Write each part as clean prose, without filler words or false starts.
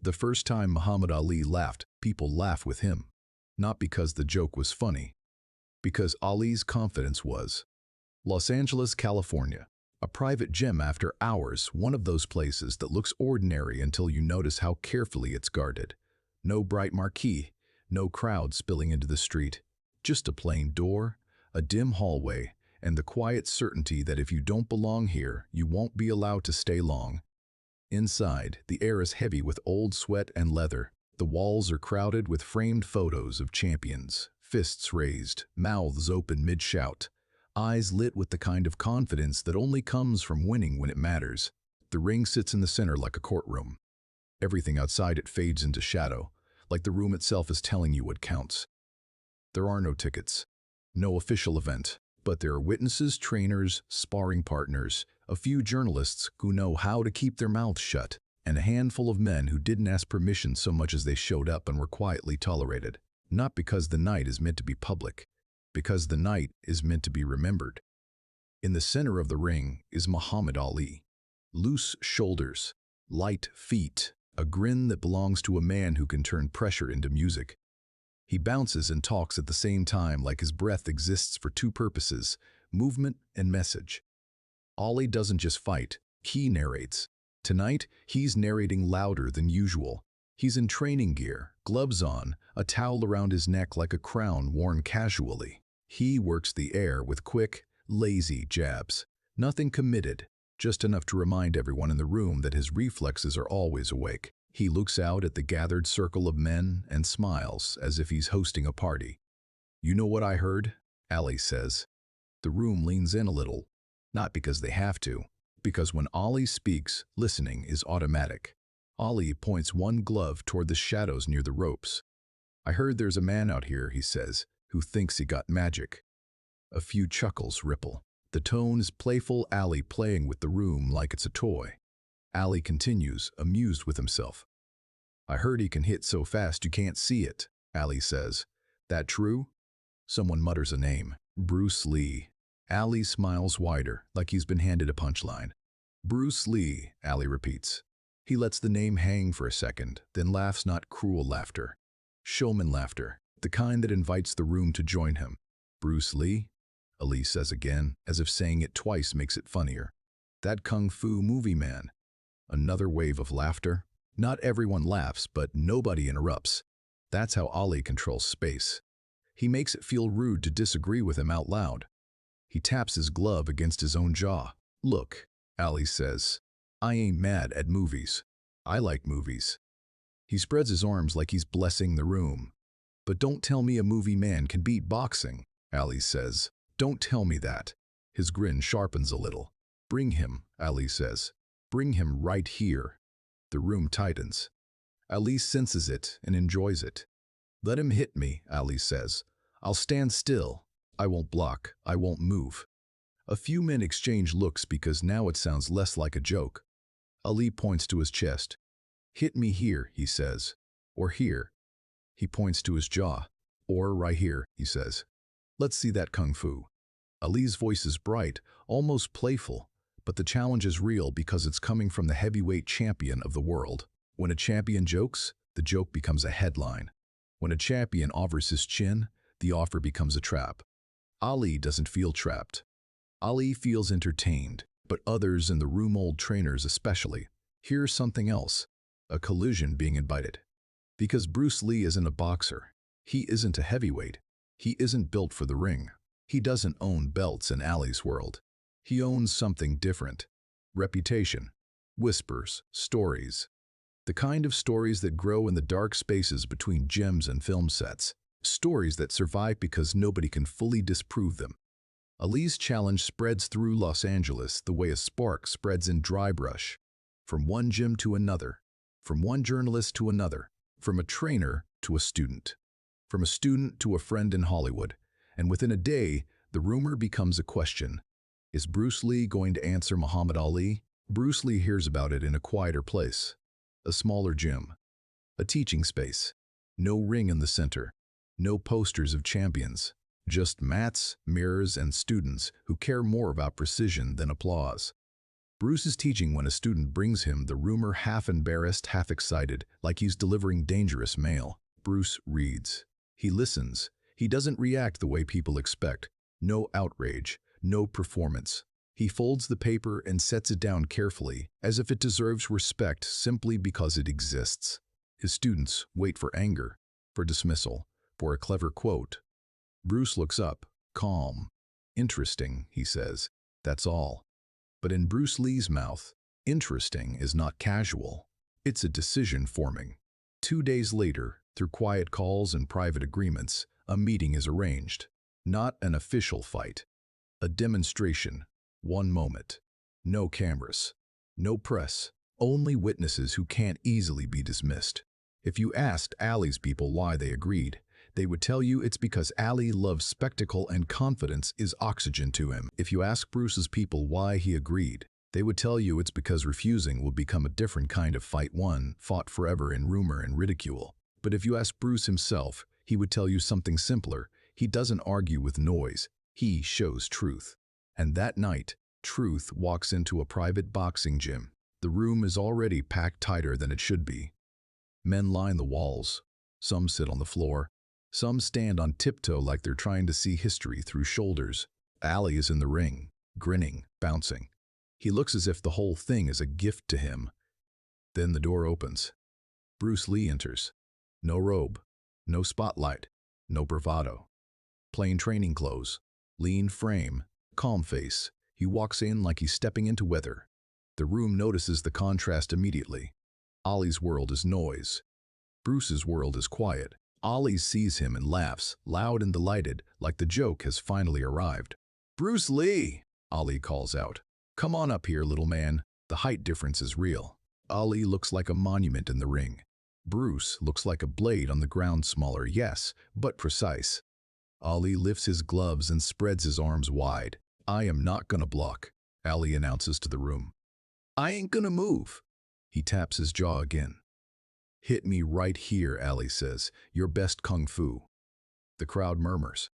The first time Muhammad Ali laughed, people laughed with him. Not because the joke was funny, because Ali's confidence was. Los Angeles, California. A private gym after hours, one of those places that looks ordinary until you notice how carefully it's guarded. No bright marquee, no crowd spilling into the street. Just a plain door, a dim hallway, and the quiet certainty that if you don't belong here, you won't be allowed to stay long. Inside, the air is heavy with old sweat and leather. The walls are crowded with framed photos of champions, fists raised, mouths open mid-shout, eyes lit with the kind of confidence that only comes from winning when it matters. The ring sits in the center like a courtroom. Everything outside it fades into shadow, like the room itself is telling you what counts. There are no tickets, no official event, but there are witnesses, trainers, sparring partners, a few journalists who know how to keep their mouths shut, and a handful of men who didn't ask permission so much as they showed up and were quietly tolerated. Not because the night is meant to be public, because the night is meant to be remembered. In the center of the ring is Muhammad Ali. Loose shoulders, light feet, a grin that belongs to a man who can turn pressure into music. He bounces and talks at the same time like his breath exists for two purposes, movement and message. Ali doesn't just fight, he narrates. Tonight, he's narrating louder than usual. He's in training gear, gloves on, a towel around his neck like a crown worn casually. He works the air with quick, lazy jabs. Nothing committed, just enough to remind everyone in the room that his reflexes are always awake. He looks out at the gathered circle of men and smiles as if he's hosting a party. "You know what I heard?" Ali says. The room leans in a little, not because they have to, because when Ali speaks, listening is automatic. Ali points one glove toward the shadows near the ropes. "I heard there's a man out here," he says, "who thinks he got magic." A few chuckles ripple. The tone is playful, Ali playing with the room like it's a toy. Ali continues, amused with himself. "I heard he can hit so fast you can't see it," Ali says. "That true?" Someone mutters a name. Bruce Lee. Ali smiles wider, like he's been handed a punchline. "Bruce Lee," Ali repeats. He lets the name hang for a second, then laughs, not cruel laughter. Showman laughter, the kind that invites the room to join him. "Bruce Lee?" Ali says again, as if saying it twice makes it funnier. "That kung fu movie man." Another wave of laughter. Not everyone laughs, but nobody interrupts. That's how Ali controls space. He makes it feel rude to disagree with him out loud. He taps his glove against his own jaw. "Look," Ali says, "I ain't mad at movies. I like movies." He spreads his arms like he's blessing the room. "But don't tell me a movie man can beat boxing," Ali says. "Don't tell me that." His grin sharpens a little. "Bring him," Ali says. "Bring him right here." The room tightens. Ali senses it and enjoys it. "Let him hit me," Ali says. "I'll stand still. I won't block. I won't move." A few men exchange looks because now it sounds less like a joke. Ali points to his chest. "Hit me here," he says. "Or here." He points to his jaw. "Or right here," he says. "Let's see that kung fu." Ali's voice is bright, almost playful, but the challenge is real because it's coming from the heavyweight champion of the world. When a champion jokes, the joke becomes a headline. When a champion offers his chin, the offer becomes a trap. Ali doesn't feel trapped. Ali feels entertained, but others in the room, old trainers especially, hear something else, a collision being invited. Because Bruce Lee isn't a boxer. He isn't a heavyweight. He isn't built for the ring. He doesn't own belts in Ali's world. He owns something different. Reputation. Whispers. Stories. The kind of stories that grow in the dark spaces between gyms and film sets. Stories that survive because nobody can fully disprove them. Ali's challenge spreads through Los Angeles the way a spark spreads in dry brush. From one gym to another. From one journalist to another. From a trainer to a student. From a student to a friend in Hollywood. And within a day, the rumor becomes a question. Is Bruce Lee going to answer Muhammad Ali? Bruce Lee hears about it in a quieter place. A smaller gym. A teaching space. No ring in the center. No posters of champions. Just mats, mirrors, and students who care more about precision than applause. Bruce is teaching when a student brings him the rumor, half embarrassed, half excited, like he's delivering dangerous mail. Bruce reads. He listens. He doesn't react the way people expect. No outrage, no performance. He folds the paper and sets it down carefully, as if it deserves respect simply because it exists. His students wait for anger, for dismissal, for a clever quote. Bruce looks up, calm. Interesting, he says. That's all. But in Bruce Lee's mouth, interesting is not casual. It's a decision forming. 2 days later, through quiet calls and private agreements, a meeting is arranged. Not an official fight. A demonstration. One moment. No cameras. No press. Only witnesses who can't easily be dismissed. If you asked Ali's people why they agreed, they would tell you it's because Ali loves spectacle and confidence is oxygen to him. If you ask Bruce's people why he agreed, they would tell you it's because refusing will become a different kind of fight, one fought forever in rumor and ridicule. But if you ask Bruce himself, he would tell you something simpler. He doesn't argue with noise. He shows truth. And that night, truth walks into a private boxing gym. The room is already packed tighter than it should be. Men line the walls. Some sit on the floor. Some stand on tiptoe like they're trying to see history through shoulders. Ali is in the ring, grinning, bouncing. He looks as if the whole thing is a gift to him. Then the door opens. Bruce Lee enters. No robe, no spotlight, no bravado. Plain training clothes, lean frame, calm face. He walks in like he's stepping into weather. The room notices the contrast immediately. Ali's world is noise. Bruce's world is quiet. Ali sees him and laughs, loud and delighted, like the joke has finally arrived. "Bruce Lee!" Ali calls out. "Come on up here, little man. The height difference is real." Ali looks like a monument in the ring. Bruce looks like a blade on the ground, smaller, yes, but precise. Ali lifts his gloves and spreads his arms wide. "I am not gonna block," Ali announces to the room. "I ain't gonna move." He taps his jaw again. "Hit me right here," Ali says. "Your best kung fu." The crowd murmurs.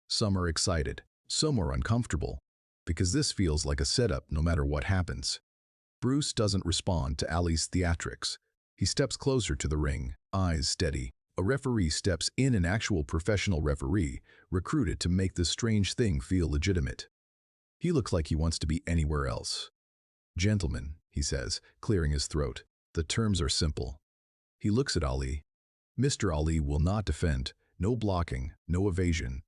Some are excited, some are uncomfortable, because this feels like a setup no matter what happens. Bruce doesn't respond to Ali's theatrics. He steps closer to the ring, eyes steady. A referee steps in, an actual professional referee, recruited to make this strange thing feel legitimate. He looks like he wants to be anywhere else. "Gentlemen," he says, clearing his throat. "The terms are simple." He looks at Ali. Mr. Ali will not defend. No blocking, no evasion.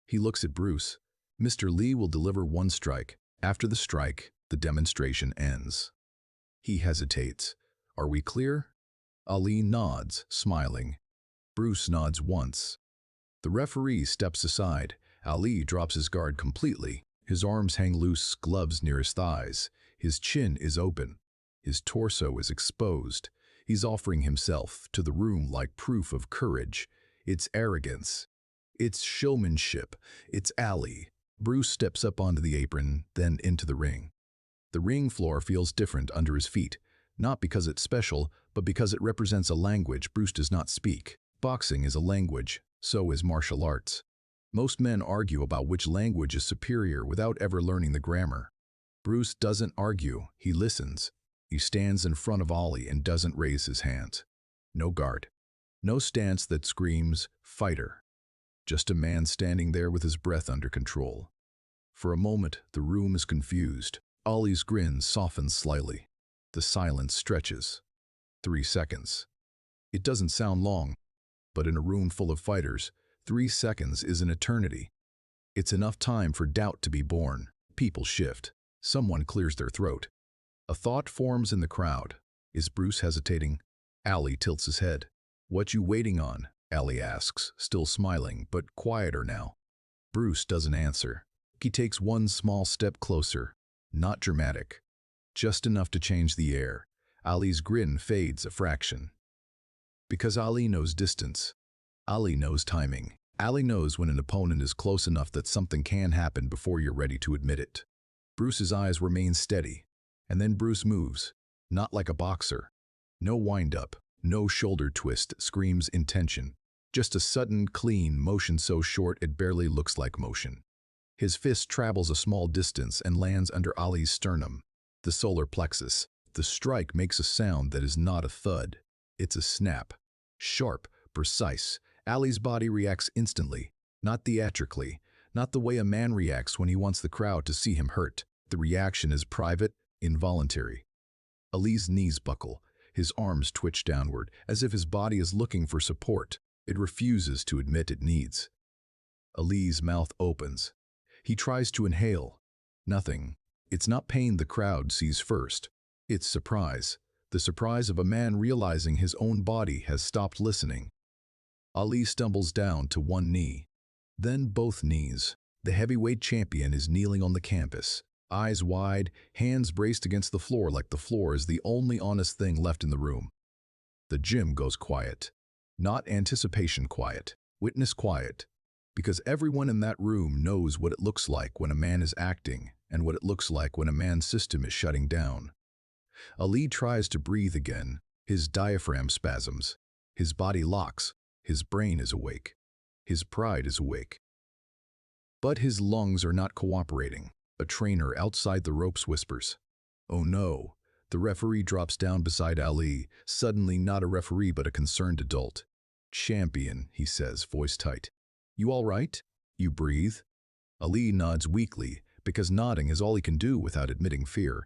He looks at Bruce. Mr. Lee will deliver one strike. After the strike, the demonstration ends. He hesitates. "Are we clear?" Ali nods, smiling. Bruce nods once. The referee steps aside. Ali drops his guard completely. His arms hang loose, gloves near his thighs. His chin is open. His torso is exposed. He's offering himself to the room like proof of courage. It's arrogance. It's showmanship. It's Ali. Bruce steps up onto the apron, then into the ring. The ring floor feels different under his feet, not because it's special, but because it represents a language Bruce does not speak. Boxing is a language, so is martial arts. Most men argue about which language is superior without ever learning the grammar. Bruce doesn't argue, he listens. He stands in front of Ali and doesn't raise his hands. No guard. No stance that screams, "Fighter." Just a man standing there with his breath under control. For a moment, the room is confused. Ali's grin softens slightly. The silence stretches. 3 seconds. It doesn't sound long, but in a room full of fighters, 3 seconds is an eternity. It's enough time for doubt to be born. People shift. Someone clears their throat. A thought forms in the crowd. Is Bruce hesitating? Ali tilts his head. "What you waiting on?" Ali asks, still smiling, but quieter now. Bruce doesn't answer. He takes one small step closer. Not dramatic. Just enough to change the air. Ali's grin fades a fraction. Because Ali knows distance. Ali knows timing. Ali knows when an opponent is close enough that something can happen before you're ready to admit it. Bruce's eyes remain steady. And then Bruce moves, not like a boxer. No wind-up, no shoulder twist screams intention. Just a sudden, clean motion so short it barely looks like motion. His fist travels a small distance and lands under Ali's sternum. The solar plexus. The strike makes a sound that is not a thud. It's a snap. Sharp, precise. Ali's body reacts instantly, not theatrically, not the way a man reacts when he wants the crowd to see him hurt. The reaction is private, involuntary. Ali's knees buckle. His arms twitch downward, as if his body is looking for support. It refuses to admit it needs. Ali's mouth opens. He tries to inhale. Nothing. It's not pain the crowd sees first. It's surprise. The surprise of a man realizing his own body has stopped listening. Ali stumbles down to one knee, then both knees. The heavyweight champion is kneeling on the canvas, eyes wide, hands braced against the floor like the floor is the only honest thing left in the room. The gym goes quiet. Not anticipation quiet, witness quiet, because everyone in that room knows what it looks like when a man is acting and what it looks like when a man's system is shutting down. Ali tries to breathe again. His diaphragm spasms. His body locks. His brain is awake. His pride is awake. But his lungs are not cooperating. A trainer outside the ropes whispers, "Oh no." The referee drops down beside Ali, suddenly not a referee but a concerned adult. "Champion," he says, voice tight. "You all right?" "You breathe?" Ali nods weakly, because nodding is all he can do without admitting fear.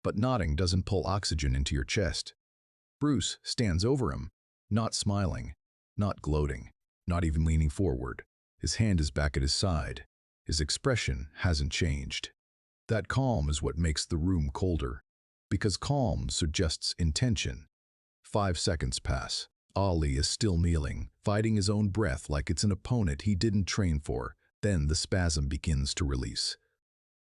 But nodding doesn't pull oxygen into your chest. Bruce stands over him, not smiling, not gloating, not even leaning forward. His hand is back at his side. His expression hasn't changed. That calm is what makes the room colder, because calm suggests intention. 5 seconds pass. Ali is still kneeling, fighting his own breath like it's an opponent he didn't train for. Then the spasm begins to release.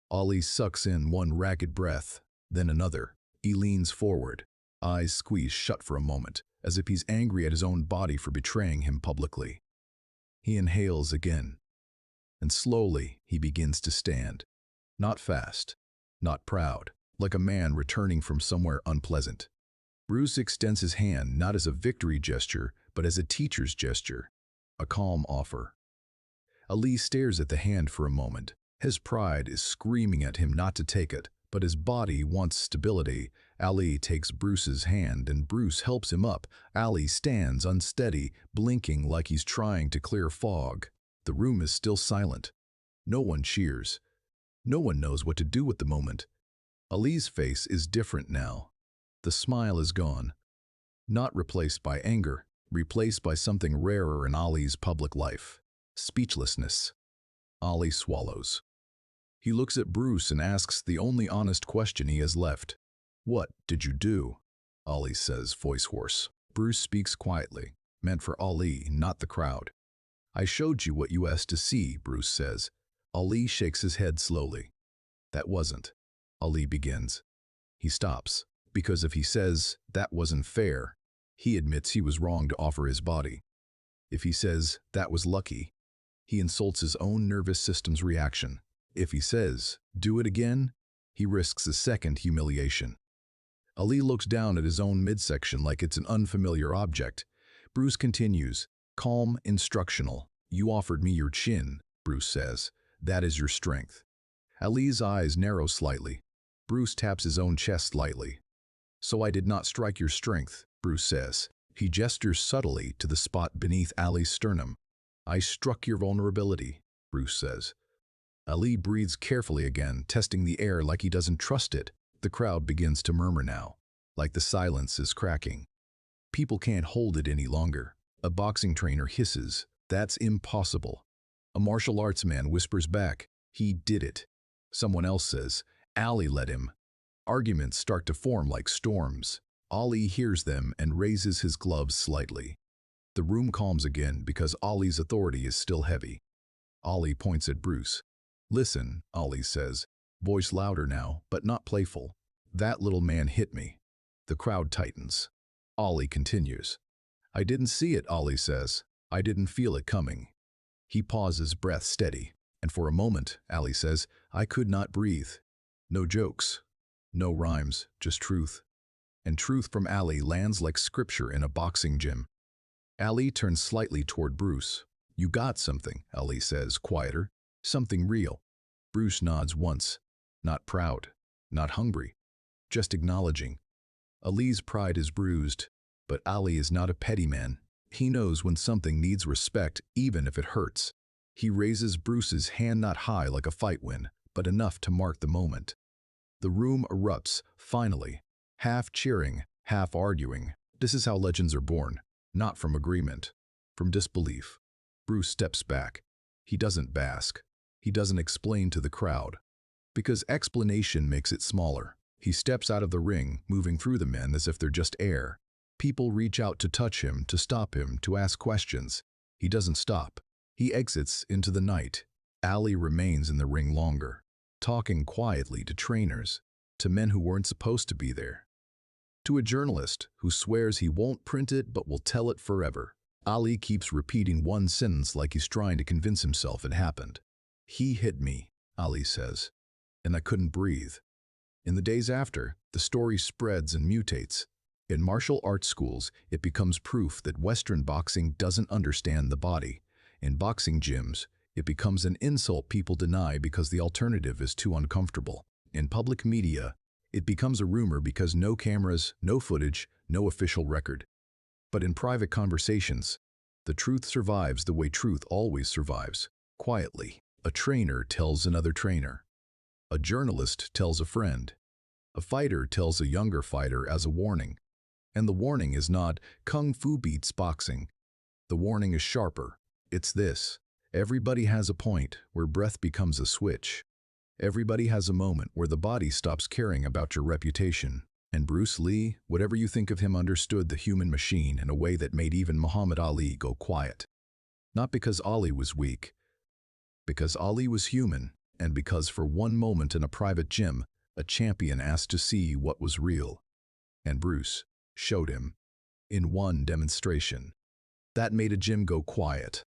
Ali sucks in one ragged breath, then another. He leans forward, eyes squeezed shut for a moment, as if he's angry at his own body for betraying him publicly. He inhales again, and slowly he begins to stand. Not fast, not proud, like a man returning from somewhere unpleasant. Bruce extends his hand not as a victory gesture, but as a teacher's gesture, a calm offer. Ali stares at the hand for a moment. His pride is screaming at him not to take it, but his body wants stability. Ali takes Bruce's hand and Bruce helps him up. Ali stands unsteady, blinking like he's trying to clear fog. The room is still silent. No one cheers. No one knows what to do with the moment. Ali's face is different now. The smile is gone. Not replaced by anger, replaced by something rarer in Ali's public life. Speechlessness. Ali swallows. He looks at Bruce and asks the only honest question he has left. "What did you do?" Ali says, voice hoarse. Bruce speaks quietly, meant for Ali, not the crowd. "I showed you what you asked to see," Bruce says. Ali shakes his head slowly. "That wasn't." Ali begins. He stops, because if he says, "That wasn't fair," he admits he was wrong to offer his body. If he says, "That was lucky," he insults his own nervous system's reaction. If he says, "Do it again," he risks a second humiliation. Ali looks down at his own midsection like it's an unfamiliar object. Bruce continues, calm, instructional. "You offered me your chin," Bruce says. "That is your strength." Ali's eyes narrow slightly. Bruce taps his own chest lightly. "So I did not strike your strength," Bruce says. He gestures subtly to the spot beneath Ali's sternum. "I struck your vulnerability," Bruce says. Ali breathes carefully again, testing the air like he doesn't trust it. The crowd begins to murmur now, like the silence is cracking. People can't hold it any longer. A boxing trainer hisses, "That's impossible." A martial arts man whispers back, "He did it." Someone else says, "Ali let him." Arguments start to form like storms. Ali hears them and raises his gloves slightly. The room calms again because Ali's authority is still heavy. Ali points at Bruce. "Listen," Ali says, voice louder now, but not playful. "That little man hit me." The crowd tightens. Ali continues. "I didn't see it," Ali says. "I didn't feel it coming." He pauses, breath steady. And for a moment, Ali says, "I could not breathe." No jokes, no rhymes, just truth. And truth from Ali lands like scripture in a boxing gym. Ali turns slightly toward Bruce. "You got something," Ali says, quieter. "Something real." Bruce nods once. Not proud, not hungry, just acknowledging. Ali's pride is bruised, but Ali is not a petty man. He knows when something needs respect, even if it hurts. He raises Bruce's hand not high like a fight win, but enough to mark the moment. The room erupts, finally, half cheering, half arguing. This is how legends are born, not from agreement, from disbelief. Bruce steps back. He doesn't bask. He doesn't explain to the crowd, because explanation makes it smaller. He steps out of the ring, moving through the men as if they're just air. People reach out to touch him, to stop him, to ask questions. He doesn't stop. He exits into the night. Ali remains in the ring longer, talking quietly to trainers, to men who weren't supposed to be there, to a journalist who swears he won't print it but will tell it forever. Ali keeps repeating one sentence like he's trying to convince himself it happened. "He hit me," Ali says, "and I couldn't breathe." In the days after, the story spreads and mutates. In martial arts schools, it becomes proof that Western boxing doesn't understand the body. In boxing gyms, it becomes an insult people deny because the alternative is too uncomfortable. In public media, it becomes a rumor because no cameras, no footage, no official record. But in private conversations, the truth survives the way truth always survives, quietly. A trainer tells another trainer. A journalist tells a friend. A fighter tells a younger fighter as a warning. And the warning is not, "Kung Fu beats boxing." The warning is sharper. It's this: everybody has a point where breath becomes a switch. Everybody has a moment where the body stops caring about your reputation. And Bruce Lee, whatever you think of him, understood the human machine in a way that made even Muhammad Ali go quiet. Not because Ali was weak, because Ali was human, and because for one moment in a private gym, a champion asked to see what was real. And Bruce showed him in one demonstration. That made a gym go quiet.